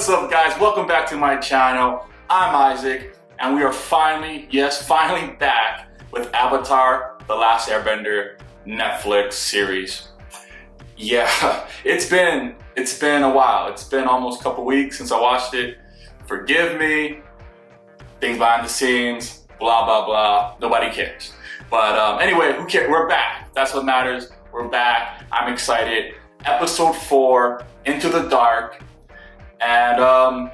What's up, guys? Welcome back to my channel. I'm Isaac, and we are finally back with Avatar: The Last Airbender Netflix series. Yeah, it's been a while. It's been almost a couple weeks since I watched it. Forgive me, things behind the scenes, blah blah blah. Nobody cares. But anyway, who cares? We're back. That's what matters. We're back. I'm excited. Episode 4, Into the Dark. And I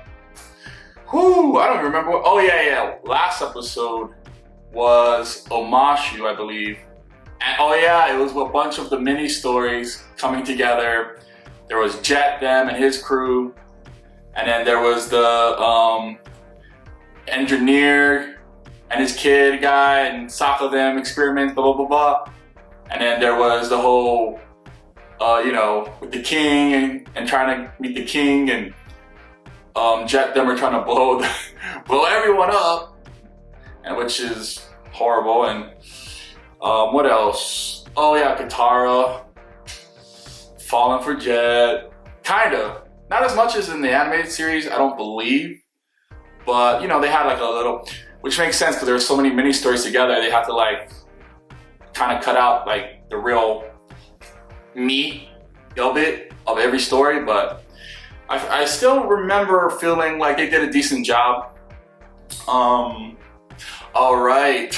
don't remember what, oh yeah, last episode was Omashu, I believe. And oh yeah, it was a bunch of the mini stories coming together. There was Jet, them and his crew. And then there was the engineer and his kid guy and Sokka them experiments, blah, blah, blah, blah. And then there was the whole, with the king and trying to meet the king, and Jet them are trying to blow everyone up, and which is horrible. And what else? Oh yeah, Katara falling for Jet, kinda. Not as much as in the animated series, I don't believe, but they had like a little, which makes sense because there were so many mini stories together. They had to like kind of cut out like the real meat of it, of every story, but I still remember feeling like they did a decent job. All right.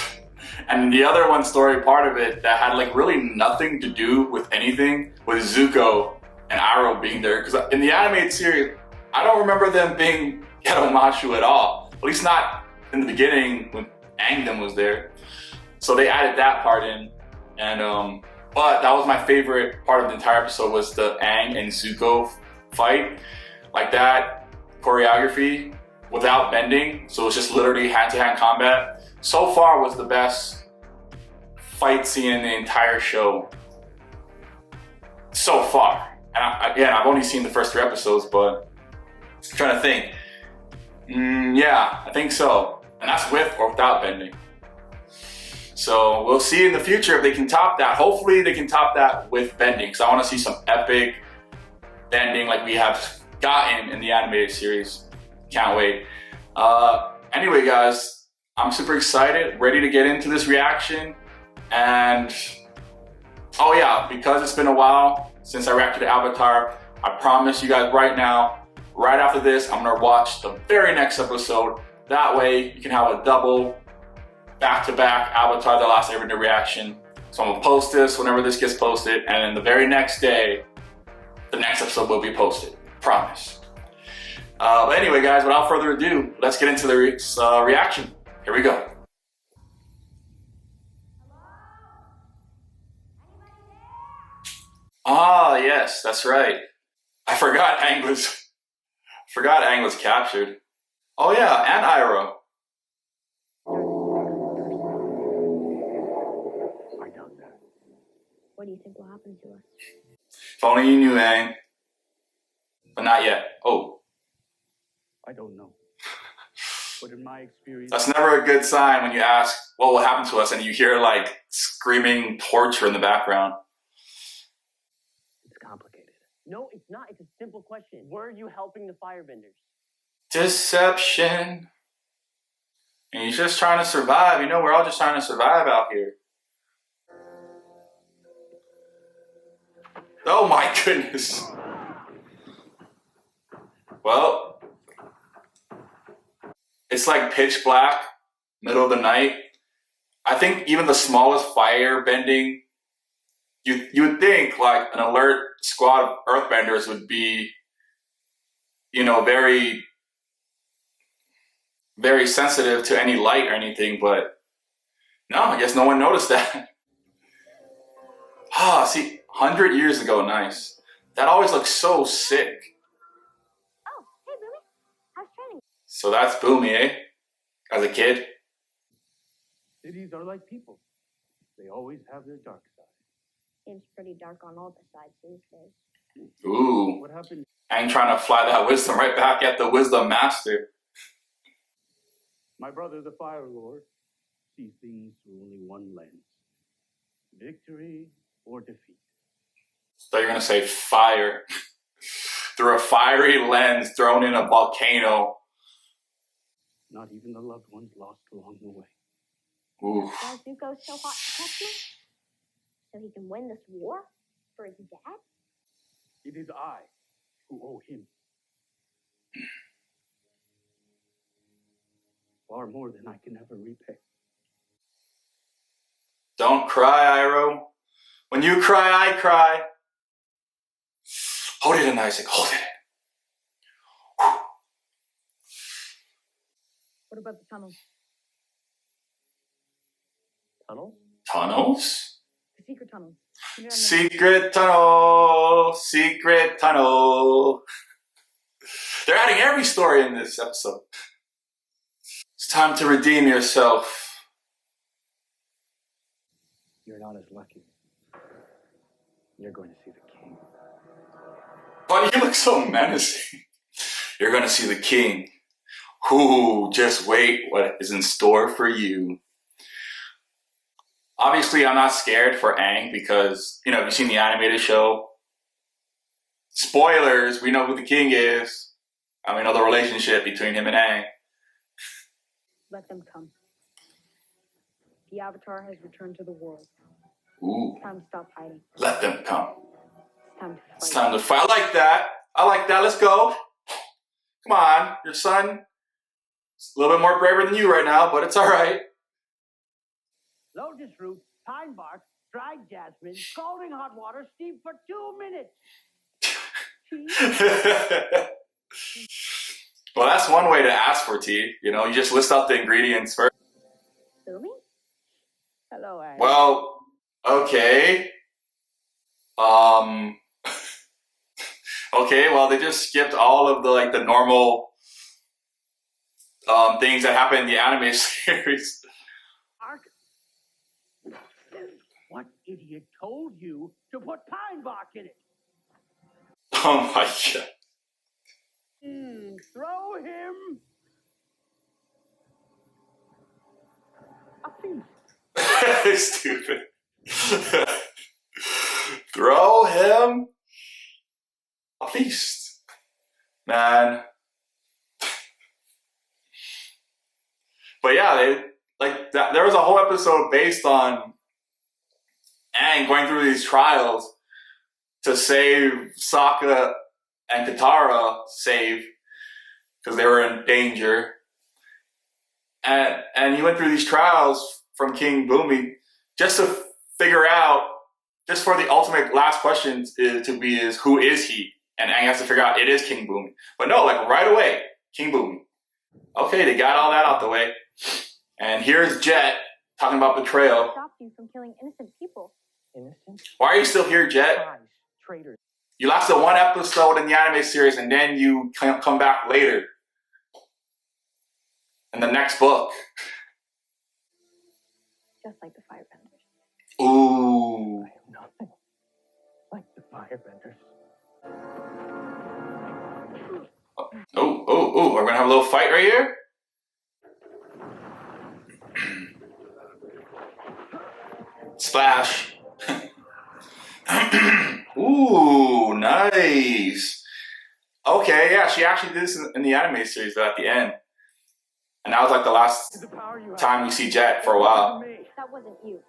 And the other one story part of it that had like really nothing to do with anything was Zuko and Iroh being there. Because in the animated series, I don't remember them being at Omashu at all. At least not in the beginning when Aangdom was there. So they added that part in. And but that was my favorite part of the entire episode, was the Aang and Zuko fight. Like that choreography without bending, so it's just literally hand-to-hand combat. So far was the best fight scene in the entire show. So far. And I've only seen the first 3 episodes, but I'm trying to think. Yeah, I think so. And that's with or without bending. So we'll see in the future if they can top that. Hopefully they can top that with bending, because I want to see some epic bending like we have gotten in the animated series. Can't wait. Anyway, guys, I'm super excited, ready to get into this reaction. And oh yeah, because it's been a while since I reacted to Avatar, I promise you guys right now, right after this, I'm gonna watch the very next episode. That way you can have a double back-to-back Avatar: The Last Airbender reaction. So I'm gonna post this whenever this gets posted, and then the very next day, the next episode will be posted. Promise. But anyway, guys, without further ado, let's get into the reaction. Here we go. Ah, yes, that's right. I forgot Aang was captured. Oh yeah, and Iroh. I doubt that. What do you think will happen to us? If only you knew, Aang. But not yet. Oh. I don't know. But in my experience, That's never a good sign when you ask what will happen to us and you hear like screaming torture in the background. it's complicated. No, it's not. It's a simple question. Were you helping the firebenders? Deception. And you're just trying to survive. We're all just trying to survive out here. Oh my goodness. Well, it's like pitch black, middle of the night. I think even the smallest fire bending, you would think like an alert squad of earthbenders would be, very, very sensitive to any light or anything, but no, I guess no one noticed that. Ah, see, 100 years ago, nice. That always looks so sick. Oh, hey, Billy. How's training? So that's Boomy, eh? As a kid. Cities are like people. They always have their dark side. Seems pretty dark on all the sides these days. Ooh. What happened? I ain't trying to fly that wisdom right back at the wisdom master. My brother, the Fire Lord, sees things through only one lens. Victory or defeat. So you're gonna say fire. through a fiery lens thrown in a volcano. Not even the loved ones lost along the way. Oof. Why is Zuko so hot to touch me? So he can win this war for his dad? It is I who owe him. Far more than I can ever repay. Don't cry, Iroh. When you cry, I cry. Hold it in, Isaac. Hold it. What about the tunnels? Tunnel? Tunnels? The secret tunnels. Secret tunnel. Secret tunnel. They're adding every story in this episode. It's time to redeem yourself. You're not as lucky. You're going to see the king. But you look so menacing. You're going to see the king. Ooh, just wait what is in store for you. Obviously, I'm not scared for Aang because, you know, you've seen the animated show. Spoilers, we know who the king is. And we know the relationship between him and Aang. Let them come. The Avatar has returned to the world. Ooh, It's time to stop hiding. let them come. It's time to fight. It's time to fight. I like that. I like that. Let's go. Come on, your son is a little bit more braver than you right now, but it's all right. Lotus root, pine bark, dried jasmine, scalding hot water, steam for 2 minutes. Well, that's one way to ask for tea. You know, you just list out the ingredients first. Sumi? Hello, Aang. Well, okay. Okay, well, they just skipped all of the normal things that happen in the anime series. Bark? What idiot told you to put pine bark in it? Oh my god. Throw him a feast. Stupid. Throw him a feast. Man. But yeah, there was a whole episode based on Aang going through these trials to save Sokka and Katara, because they were in danger. And he went through these trials from King Bumi just to figure out, just for the ultimate last question is who is he? And Aang has to figure out it is King Bumi. But no, right away, King Bumi. Okay, they got all that out the way. And here's Jet talking about betrayal. Stop you from killing innocent people. Innocent? Why are you still here, Jet? Spies, traitors. You lasted one episode in the anime series and then you come back later. In the next book. Just like the firebenders. Ooh. I am nothing like the firebenders. Oh, we're gonna have a little fight right here? Splash. Ooh, nice. Okay, yeah, she actually did this in the anime series at the end. And that was the last time we see Jet for a while. That wasn't you.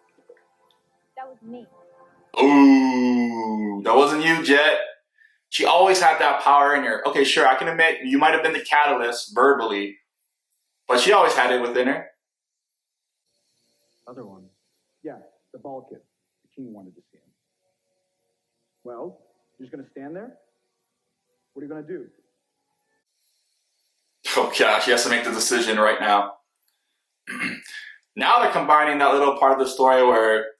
That was me. Ooh, that wasn't you, Jet. She always had that power in her. Okay, sure, I can admit you might have been the catalyst verbally, but she always had it within her. Other one. Yeah, the bald kid. The king wanted to see him. Well, you're just gonna stand there? What are you gonna do? Oh gosh, he has to make the decision right now. Now they're combining that little part of the story where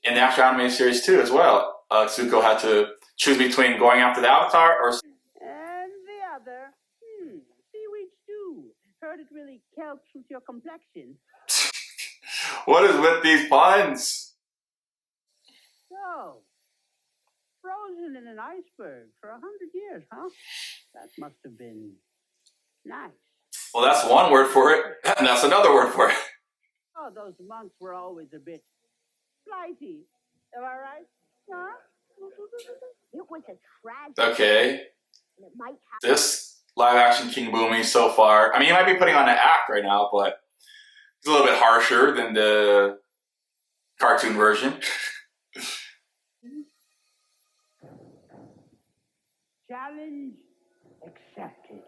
in the actual anime series too as well, Zuko had to choose between going after the Avatar or... And the other, seaweed stew. Heard it really helps with your complexion. What is with these puns? So, frozen in an iceberg for 100 years, huh? That must have been nice. Well, that's one word for it, and that's another word for it. Oh, those monks were always a bit flighty. Am I right? Huh? It was a tragedy. Okay. And it might happen. This live action King Boomy so far, I mean, he might be putting on an act right now, but he's a little bit harsher than the cartoon version. Challenge accepted.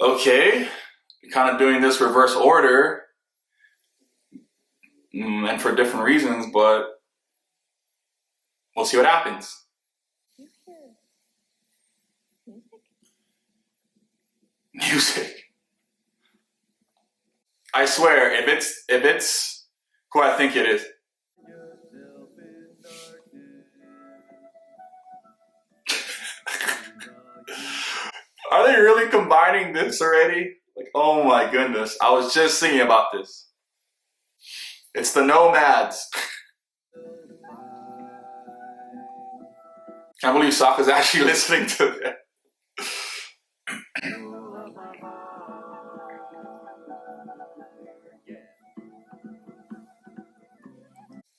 Okay, kind of doing this reverse order, and for different reasons, but we'll see what happens. You hear music? Music. I swear, if it's who I think it is. Are they really combining this already? Like, oh my goodness. I was just thinking about this. It's the Nomads. Can't believe Sokka's actually listening to that.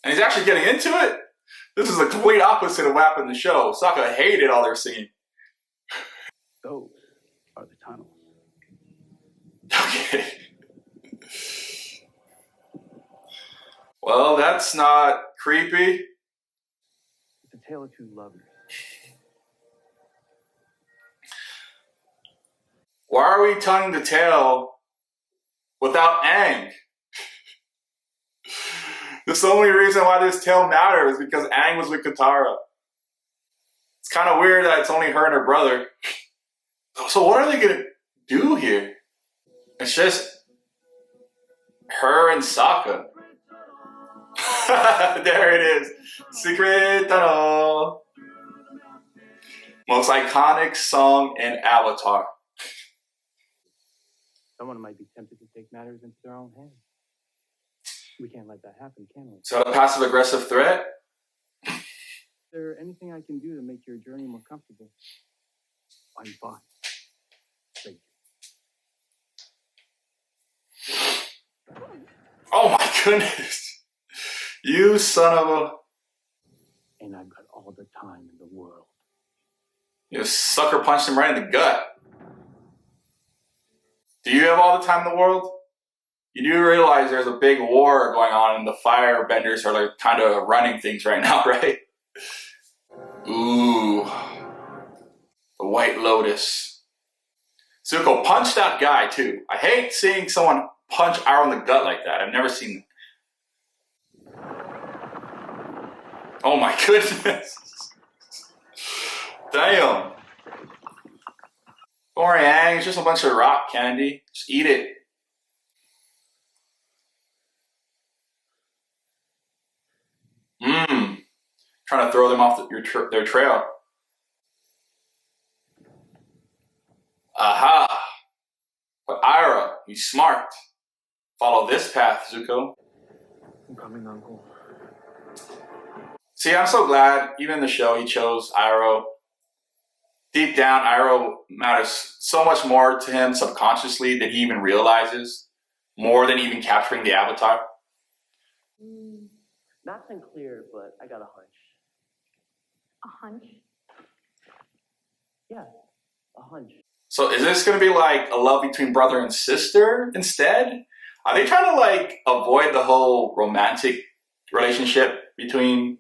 And he's actually getting into it. This is the complete opposite of what happened in the show. Sokka hated all their singing. Those are the tunnels. Okay. Well, that's not creepy. It's a tale of two lovers. Why are we telling the tale without Aang? This is the only reason why this tale matters, because Aang was with Katara. It's kind of weird that it's only her and her brother. So what are they going to do here? It's just her and Sokka. There it is. Secret Tunnel. Most iconic song in Avatar. Someone might be tempted to take matters into their own hands. We can't let that happen, can we? Is So a passive-aggressive threat? there anything I can do to make your journey more comfortable? I'm fine. Thank you. Oh my goodness. You son of a... And I've got all the time in the world. You sucker punched him right in the gut. Do you have all the time in the world? You do realize there's a big war going on and the firebenders are like kind of running things right now, right? Ooh. The White Lotus. Zuko, punch that guy too. I hate seeing someone punch Arrow in the gut like that. I've never seen that. Oh my goodness. Damn. Don't worry, Aang, it's just a bunch of rock candy. Just eat it. Mmm. Trying to throw them off their trail. Aha. But Ira, he's smart. Follow this path, Zuko. I'm coming, Uncle. See, I'm so glad, even in the show, he chose Iroh. Deep down, Iroh matters so much more to him subconsciously than he even realizes. More than even capturing the Avatar. Not unclear, but I got a hunch. A hunch? Yeah, a hunch. So is this going to be like a love between brother and sister instead? Are they trying to like avoid the whole romantic relationship between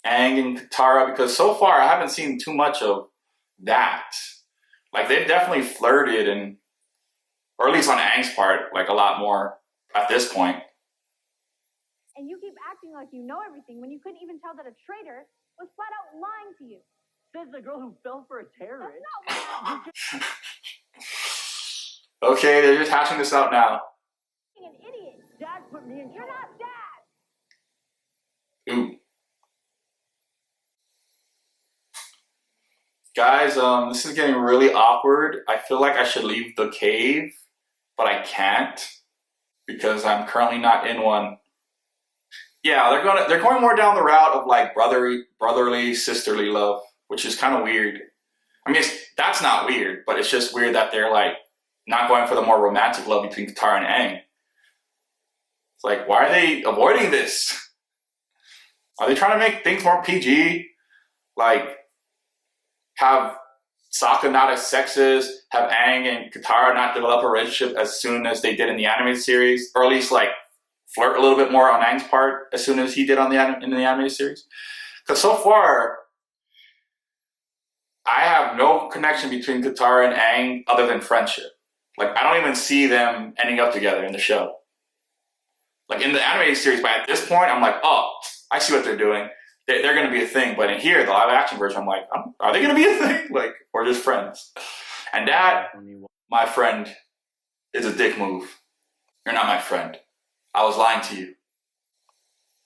Aang and Katara? Because so far I haven't seen too much of that. Like they've definitely flirted, and or at least on Aang's part, like a lot more at this point. And you keep acting like you know everything when you couldn't even tell that a traitor was flat out lying to you. Says the girl who fell for a terrorist. That's not what Okay, they're just hashing this out now. you're an idiot. Dad put me in You're trouble. not dad. Ooh. Guys, this is getting really awkward. I feel like I should leave the cave, but I can't because I'm currently not in one. Yeah, they're going more down the route of like brotherly, sisterly love, which is kind of weird. I mean, that's not weird, but it's just weird that they're like not going for the more romantic love between Katara and Aang. It's like, why are they avoiding this? Are they trying to make things more PG? like have Sokka not as sexist, have Aang and Katara not develop a relationship as soon as they did in the animated series, or at least like flirt a little bit more on Aang's part as soon as he did in the animated series. Because so far, I have no connection between Katara and Aang other than friendship. Like, I don't even see them ending up together in the show. Like, in the animated series, but at this point, I'm like, oh, I see what they're doing. They're going to be a thing. But in here, the live action version, I'm like, are they going to be a thing? Like, or just friends? And that, my friend, is a dick move. You're not my friend. I was lying to you.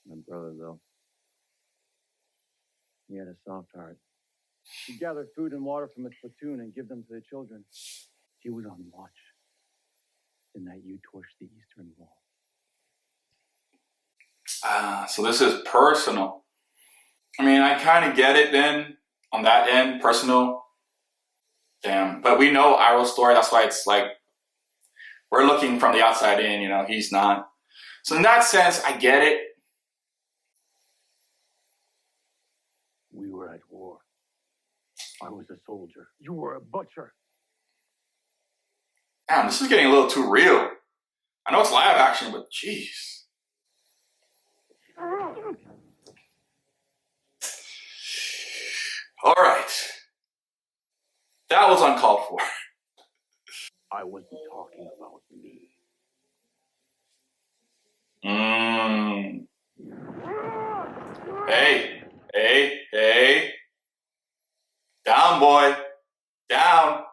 My brother, though. He had a soft heart. He gathered food and water from his platoon and give them to the children. He was on watch the night you torched the Eastern Wall. So this is personal. I mean, I kind of get it then, on that end, personal. Damn. But we know Iroh's story, that's why it's like, we're looking from the outside in, you know, he's not. So in that sense, I get it. We were at war. I was a soldier. You were a butcher. Damn, this is getting a little too real. I know it's live action, but jeez. All right. That was uncalled for. I wasn't talking about me. Hey. Down, boy. Down.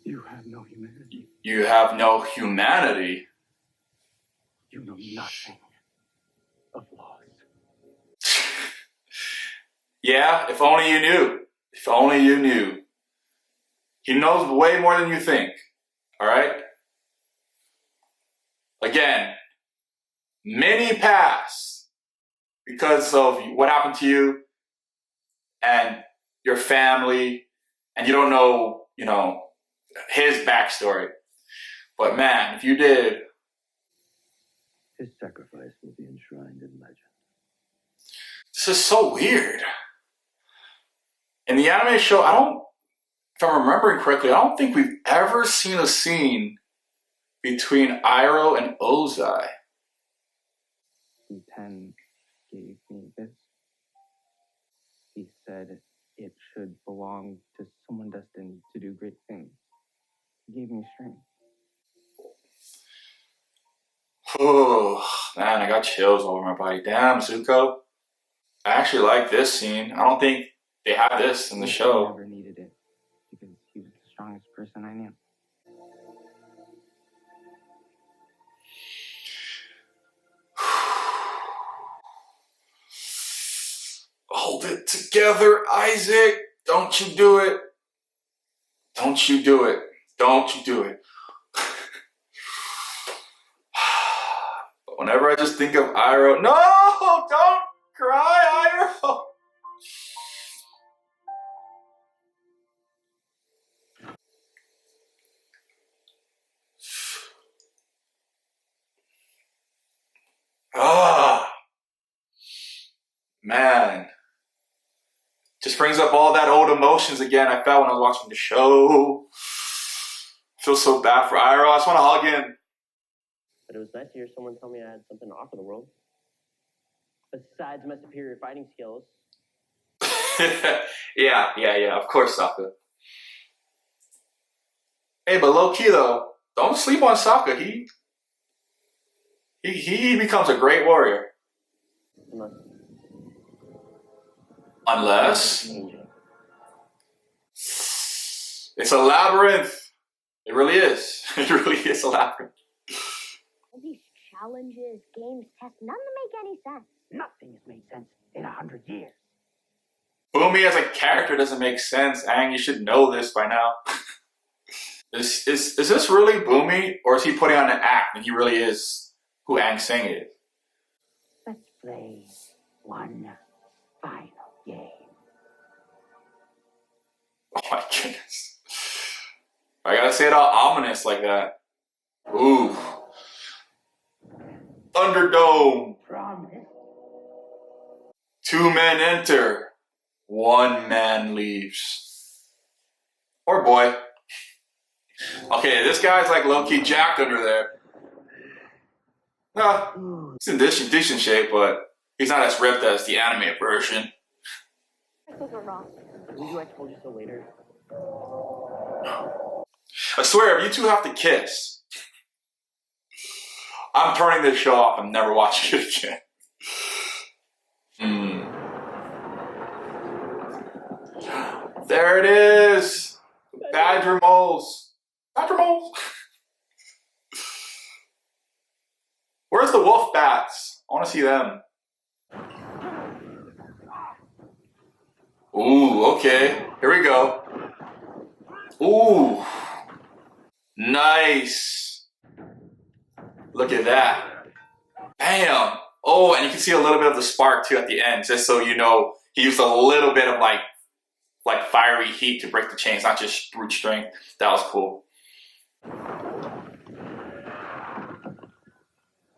You have no humanity. You have no humanity. You know nothing of loss. Yeah, if only you knew. If only you knew. He knows way more than you think. All right? Again, many pass because of what happened to you and your family, and you don't know, you know, his backstory. But man, if you did, His sacrifice will be enshrined in legend. this is so weird. In the anime show, if I'm remembering correctly, I don't think we've ever seen a scene between Iroh and Ozai. Ten gave me this. He said it should belong to someone destined to do great things. He gave me strength. Oh, man, I got chills all over my body. Damn, Zuko. I actually like this scene. I don't think they have this in the I show. never needed it because he was the strongest person I knew. Hold it together, Isaac. Don't you do it. Don't you do it. Don't you do it. But whenever I just think of Iroh, no, don't cry, Iroh. Man. Just brings up all that old emotions again I felt when I was watching the show. I feel so bad for Iroh. I just want to hug him. But it was nice to hear someone tell me I had something to offer the world. Besides my superior fighting skills. Yeah, of course, Sokka. Hey, but low key though, don't sleep on Sokka. He becomes a great warrior. Unless it's a labyrinth. It really is. It really is a labyrinth. All these challenges, games, tests, none of them make any sense. Nothing has made sense in 100 years. Boomy as a character doesn't make sense. Aang, you should know this by now. Is this really Boomy, or is he putting on an act and he really is who Aang Sing is? Let's play one final game. Oh my goodness. I gotta say it all ominous like that. Ooh. Thunderdome. Promise. 2 men enter. One man leaves. Or boy. Okay, this guy's like low-key jacked under there. He's in decent shape, but he's not as ripped as the anime version. I suppose we're wrong. Maybe I told you so later. I swear, if you two have to kiss, I'm turning this show off and never watching it again. There it is. Badger moles. Badger moles. Where's the wolf bats? I want to see them. Ooh, okay. Here we go. Ooh. Nice. Look at that. Bam. Oh, and you can see a little bit of the spark too at the end, just so you know he used a little bit of like fiery heat to break the chains, not just brute strength. That was cool.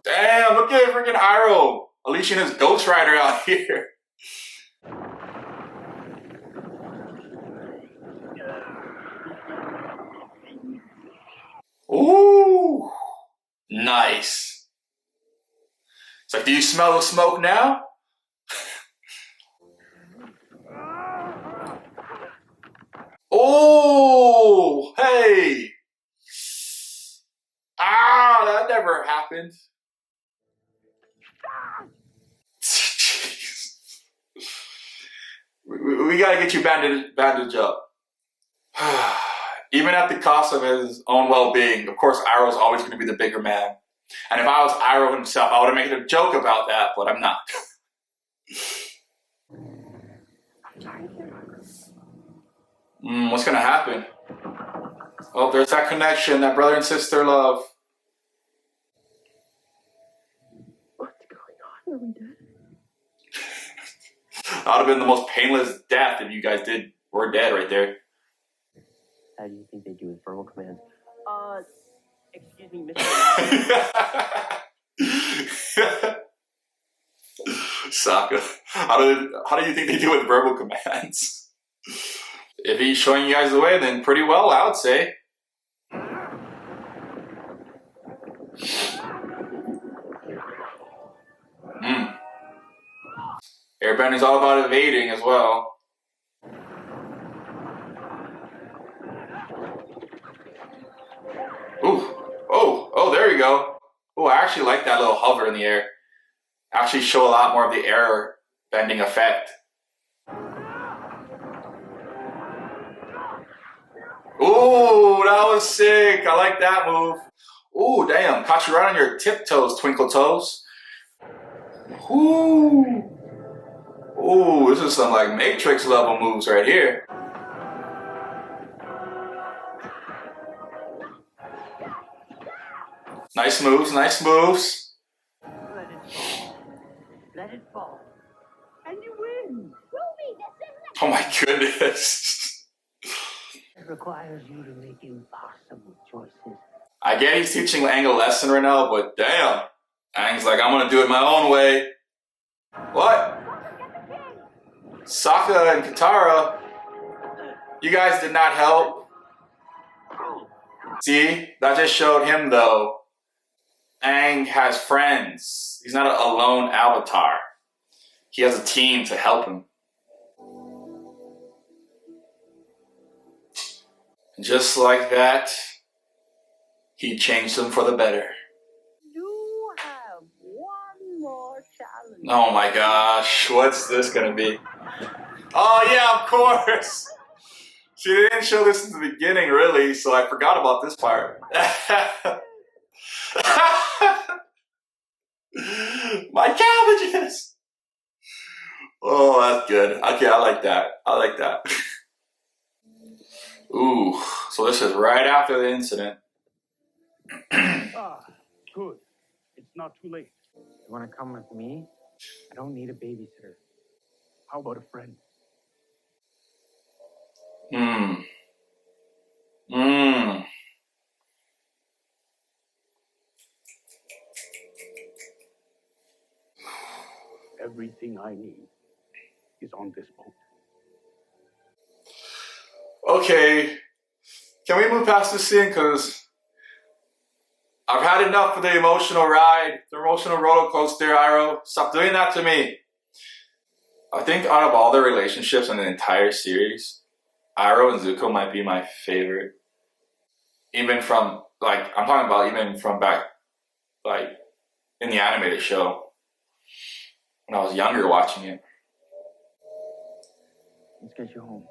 Damn, look at freaking Iroh unleashing his Ghost Rider out here. Ooh, nice. It's like, do you smell the smoke now? Oh, hey. Ah, that never happened. We gotta get you bandaged up. Even at the cost of his own well-being. Of course, Iroh's always gonna be the bigger man. And if I was Iroh himself, I would have made a joke about that, but I'm not. What's gonna happen? Oh, there's that connection, that brother and sister love. What's going on? Are we dead? That would have been the most painless death if you guys were dead right there. How do you think they do with verbal commands? Excuse me, Mr. Sokka. How do you think they do with verbal commands? If he's showing you guys the way, then pretty well, I would say. Airbender is all about evading as well. Ooh. Oh, there you go. Oh, I actually like that little hover in the air. Actually show a lot more of the air bending effect. Ooh, that was sick. I like that move. Ooh, damn. Caught you right on your tiptoes, Twinkle Toes. Ooh. Ooh, this is some like Matrix level moves right here. Nice moves, nice moves. Let it fall. And you win. Ruby, this isn't Oh my goodness. It requires you to make impossible choices. I get he's teaching Aang a lesson right now, but damn. Aang's like, I'm gonna do it my own way. What? Sokka and Katara, you guys did not help. See, that just showed him though. Aang has friends. He's not a lone avatar. He has a team to help him. And just like that, he changed them for the better. You have one more challenge. Oh my gosh, what's this gonna be? Oh yeah, of course! See, they didn't show this in the beginning really, so I forgot about this part. My cabbages! Oh, that's good. Okay, I like that. I like that. Ooh, so this is right after the incident. Good. It's not too late. You want to come with me? I don't need a babysitter. How about a friend? Everything I need is on this boat. Okay, can we move past this scene? Because I've had enough of the emotional ride, the emotional roller coaster, Iroh. Stop doing that to me. I think out of all the relationships in the entire series, Iroh and Zuko might be my favorite. Even from, like, I'm talking about even from back, like, in the animated show. When I was younger watching it. Let's get you home.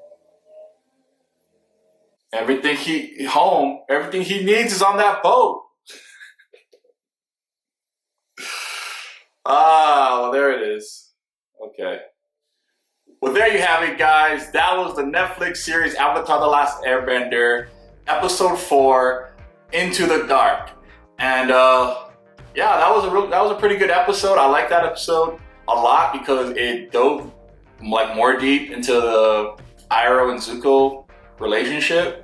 Everything he needs is on that boat. Well, there it is. Okay. Well, there you have it, guys. That was the Netflix series Avatar: The Last Airbender, episode 4, Into the Dark. And yeah, that was a pretty good episode. I like that episode a lot because it dove like more deep into the Iroh and Zuko relationship.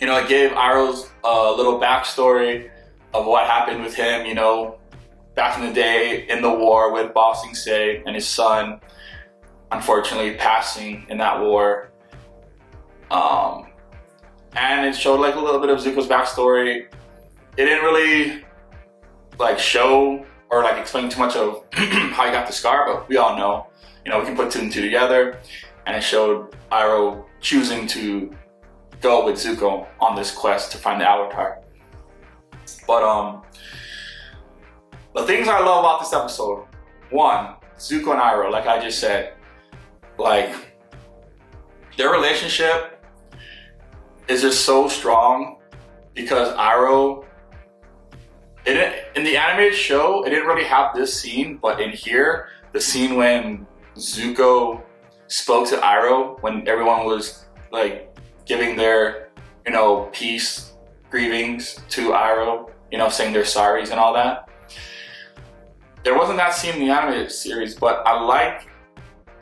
You know, it gave Iroh's little backstory of what happened with him, you know, back in the day in the war with Ba Sing Se and his son, unfortunately passing in that war. And it showed like a little bit of Zuko's backstory. It didn't really like show or like explain too much of how he got the scar, but we all know, you know, we can put 2 and 2 together, and it showed Iroh choosing to go with Zuko on this quest to find the Avatar. But the things I love about this episode, 1, Zuko and Iroh, like I just said, like their relationship is just so strong because Iroh, in the animated show, it didn't really have this scene, but in here, the scene when Zuko spoke to Iroh, when everyone was like giving their, you know, peace grievings to Iroh, you know, saying their sorries and all that. There wasn't that scene in the animated series, but I like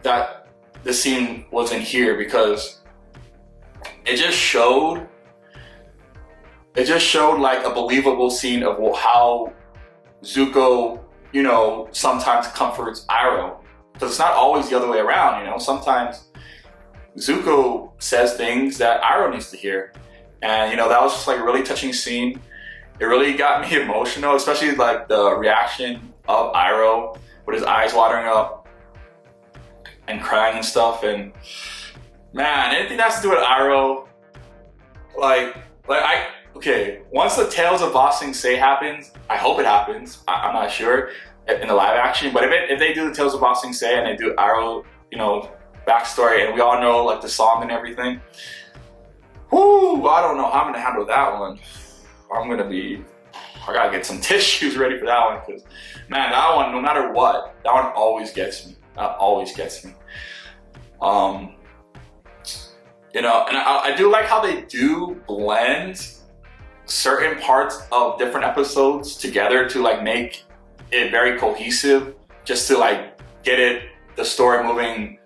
that the scene was in here because it just showed like a believable scene of how Zuko, you know, sometimes comforts Iroh. Because it's not always the other way around, you know. Sometimes Zuko says things that Iroh needs to hear. And, you know, that was just like a really touching scene. It really got me emotional, especially like the reaction of Iroh with his eyes watering up and crying and stuff. And man, anything that has to do with Iroh, okay, once the Tales of Ba Sing Se happens, I hope it happens, I'm not sure, in the live action, but if they do the Tales of Ba Sing Se and they do Iroh, you know, backstory, and we all know like the song and everything, whoo, I don't know how I'm gonna handle that one. I gotta get some tissues ready for that one, because man, that one, no matter what, that one always gets me. That always gets me. You know, and I do like how they do blend certain parts of different episodes together to like make it very cohesive, just to like get the story moving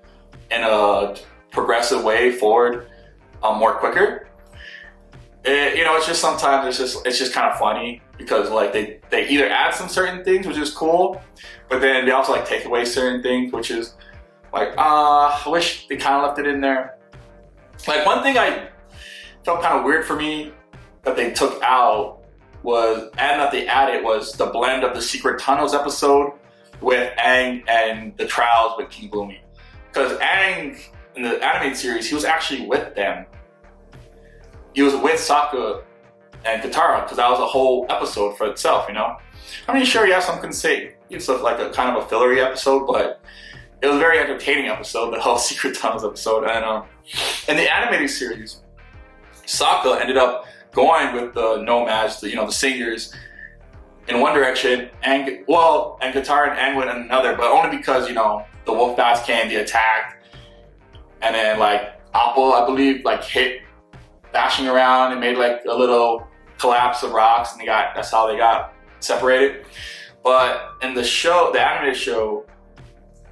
in a progressive way forward, more quicker. You know, it's just sometimes it's just kind of funny because like they either add some certain things, which is cool, but then they also like take away certain things, which is like, I wish they kind of left it in there. Like one thing I felt kind of weird for me that they took out and that they added was the blend of the Secret Tunnels episode with Aang and the trials with King Boomy. Because Aang, in the animated series, he was actually with them. He was with Sokka and Katara, because that was a whole episode for itself, you know? I mean, sure, yeah, some can say it's like a kind of a fillery episode, but it was a very entertaining episode, the whole Secret Tunnels episode. And in the animated series, Sokka ended up going with the nomads, the singers, in one direction, and Katara and Aang went in another, but only because, you know, the wolf bats came, they attacked, and then like Apple, I believe, like hit bashing around and made like a little collapse of rocks, and that's how they got separated. But in the show, the animated show,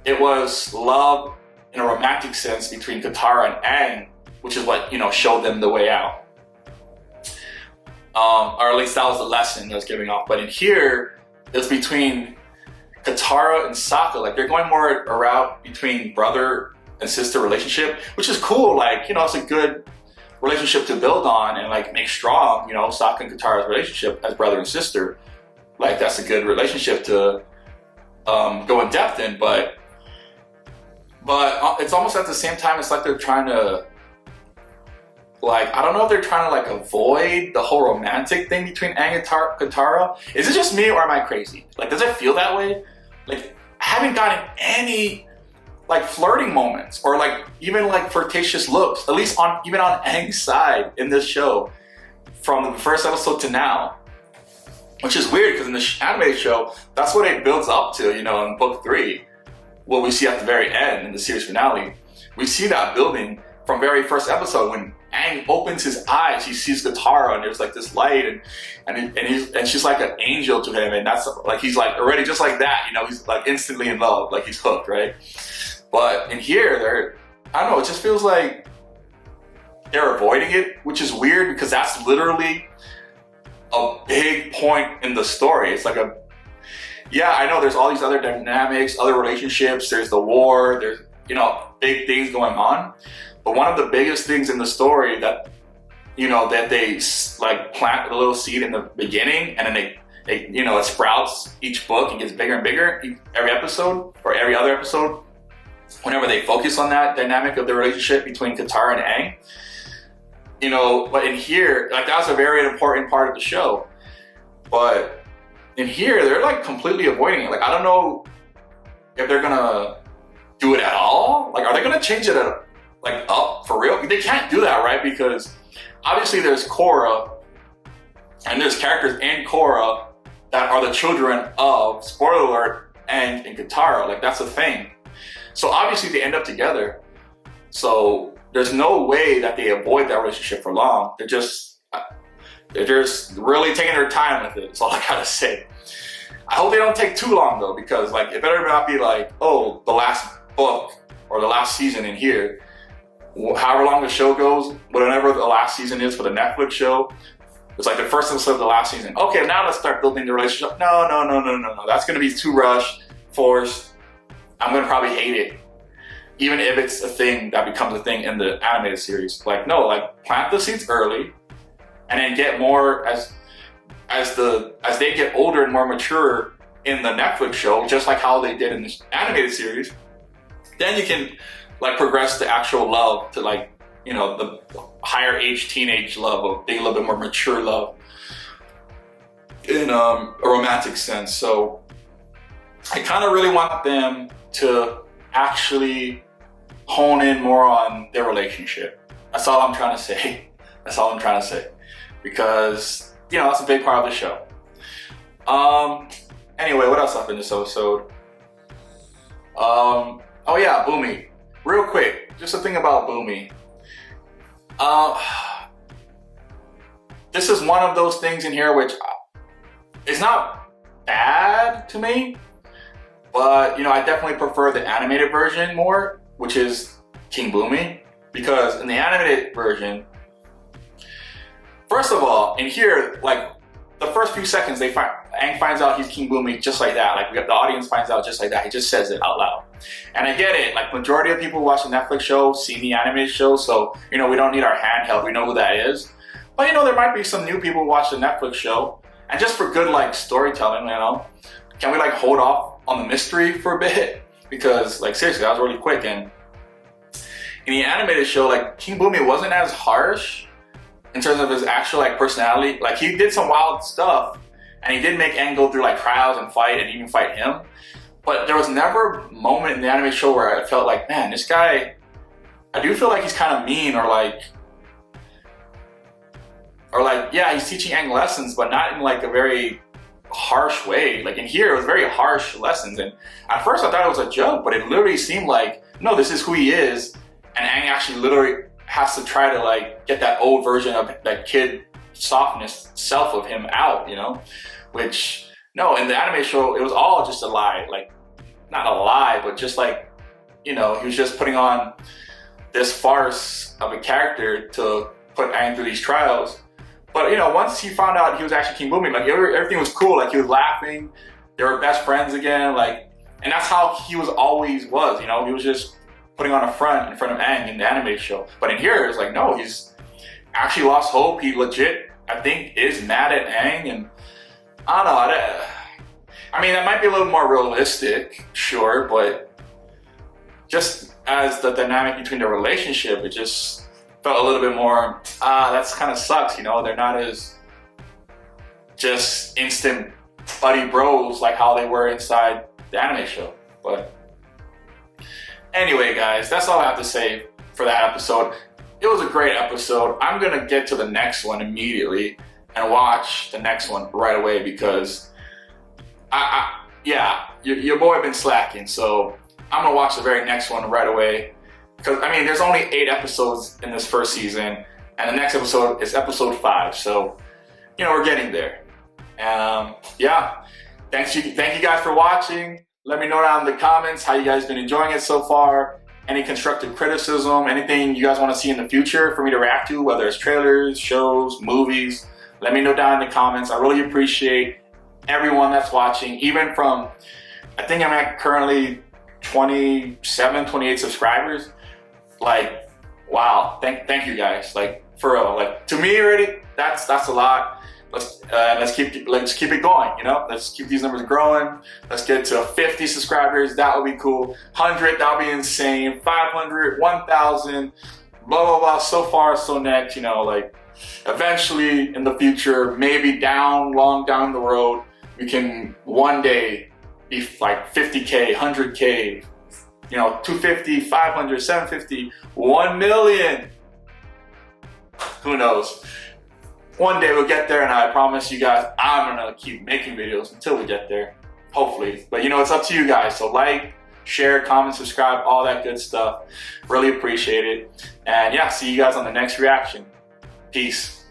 it was love in a romantic sense between Katara and Aang, which is what, you know, showed them the way out. Or at least that was the lesson that was giving off. But in here, it's between Katara and Sokka. Like they're going more a route between brother and sister relationship, which is cool. Like, you know, it's a good relationship to build on and like make strong, you know, Sokka and Katara's relationship as brother and sister. Like, that's a good relationship to go in depth in, but it's almost at the same time, it's like they're trying to, like, I don't know if they're trying to like avoid the whole romantic thing between Aang and Katara. Is it just me or am I crazy? Like, does it feel that way? Like, I haven't gotten any like flirting moments or like even like flirtatious looks, at least even on Aang's side in this show from the first episode to now. Which is weird because in the animated show, that's what it builds up to, you know, in book 3. What we see at the very end in the series finale. We see that building from very first episode when Aang opens his eyes, he sees Katara and there's like this light and she's like an angel to him, and that's like, he's like already just like that, you know, he's like instantly in love, like he's hooked, right? But in here, I don't know, it just feels like they're avoiding it, which is weird because that's literally a big point in the story. It's like yeah, I know there's all these other dynamics, other relationships, there's the war, there's, you know, big things going on. But one of the biggest things in the story that, you know, that they like plant a little seed in the beginning and then they you know, it sprouts each book and gets bigger and bigger every episode or every other episode. Whenever they focus on that dynamic of the relationship between Katara and Aang. You know, but in here, like that was a very important part of the show. But in here, they're like completely avoiding it. Like, I don't know if they're gonna do it at all. Like, are they gonna change it like up for real? They can't do that, right? Because obviously there's Korra and there's characters in Korra that are the children of, spoiler alert, Aang and Katara. Like, that's a thing. So obviously they end up together. So there's no way that they avoid that relationship for long. They're just really taking their time with it. That's all I gotta say. I hope they don't take too long though, because like it better not be like, oh, the last book or the last season in here. However long the show goes, whatever the last season is for the Netflix show, it's like the first episode of the last season. Okay, now let's start building the relationship. No. That's gonna be too rushed, forced. I'm gonna probably hate it. Even if it's a thing that becomes a thing in the animated series. Like, no, like plant the seeds early and then get more as they get older and more mature in the Netflix show, just like how they did in this animated series. Then you can like progress to actual love, to like, you know, the higher age teenage love, of being a little bit more mature love in a romantic sense. So I kind of really want them to actually hone in more on their relationship. That's all I'm trying to say. That's all I'm trying to say. Because, you know, that's a big part of the show. Anyway, what else happened in this episode? Oh yeah, Boomy. Real quick, just a thing about Boomy. This is one of those things in here which is not bad to me, but, you know, I definitely prefer the animated version more, which is King Boomy, because in the animated version, first of all, in here, like the first few seconds, Aang finds out he's King Boomy just like that. Like the audience finds out just like that. He just says it out loud. And I get it. Like majority of people watch the Netflix show, see the animated show, so, you know, we don't need our handheld. We know who that is. But, you know, there might be some new people who watch the Netflix show, and just for good like storytelling, you know, can we like hold off on the mystery for a bit? Because, like, seriously, that was really quick. And in the animated show, like, King Boomy wasn't as harsh in terms of his actual, like, personality. Like, he did some wild stuff, and he did make Aang go through, like, trials and fight, and even fight him. But there was never a moment in the animated show where I felt like, man, this guy, I do feel like he's kind of mean, or like, yeah, he's teaching Aang lessons, but not in, like, a very harsh way. Like in here, it was very harsh lessons, and at first I thought it was a joke, but it literally seemed like, no, this is who he is, and Aang actually literally has to try to like get that old version of that kid softness self of him out, you know, which, no, in the anime show, it was all just a lie. Like, not a lie, but just like, you know, he was just putting on this farce of a character to put Aang through these trials. But, you know, once he found out he was actually King Boomy, like everything was cool. Like he was laughing, they were best friends again. Like, and that's how he was always was. You know, he was just putting on a front in front of Aang in the anime show. But in here, it's like, no, he's actually lost hope. He legit, I think, is mad at Aang, and I don't know. I mean, that might be a little more realistic, sure, but just as the dynamic between the relationship, it just felt a little bit more, that's kind of sucks, you know? They're not as just instant buddy bros like how they were inside the anime show. But anyway, guys, that's all I have to say for that episode. It was a great episode. I'm gonna get to the next one immediately and watch the next one right away because your boy been slacking, so I'm gonna watch the very next one right away. Because I mean, there's only 8 episodes in this first season, and the next episode is episode 5. So, you know, we're getting there. Yeah, thank you guys for watching. Let me know down in the comments how you guys been enjoying it so far. Any constructive criticism, anything you guys want to see in the future for me to react to, whether it's trailers, shows, movies. Let me know down in the comments. I really appreciate everyone that's watching, even from, I think I'm at currently 27, 28 subscribers. Like, wow, thank you guys. Like, for real, like, to me already, that's a lot. Let's keep it going, you know? Let's keep these numbers growing. Let's get to 50 subscribers. That would be cool. 100, that would be insane. 500, 1,000, blah, blah, blah. So far, so next, you know, like, eventually in the future, maybe long down the road, we can one day be like 50K, 100K, you know, 250, 500, 750, 1 million. Who knows? One day we'll get there, and I promise you guys, I'm gonna keep making videos until we get there, hopefully. But you know, it's up to you guys. So like, share, comment, subscribe, all that good stuff. Really appreciate it. And yeah, see you guys on the next reaction. Peace.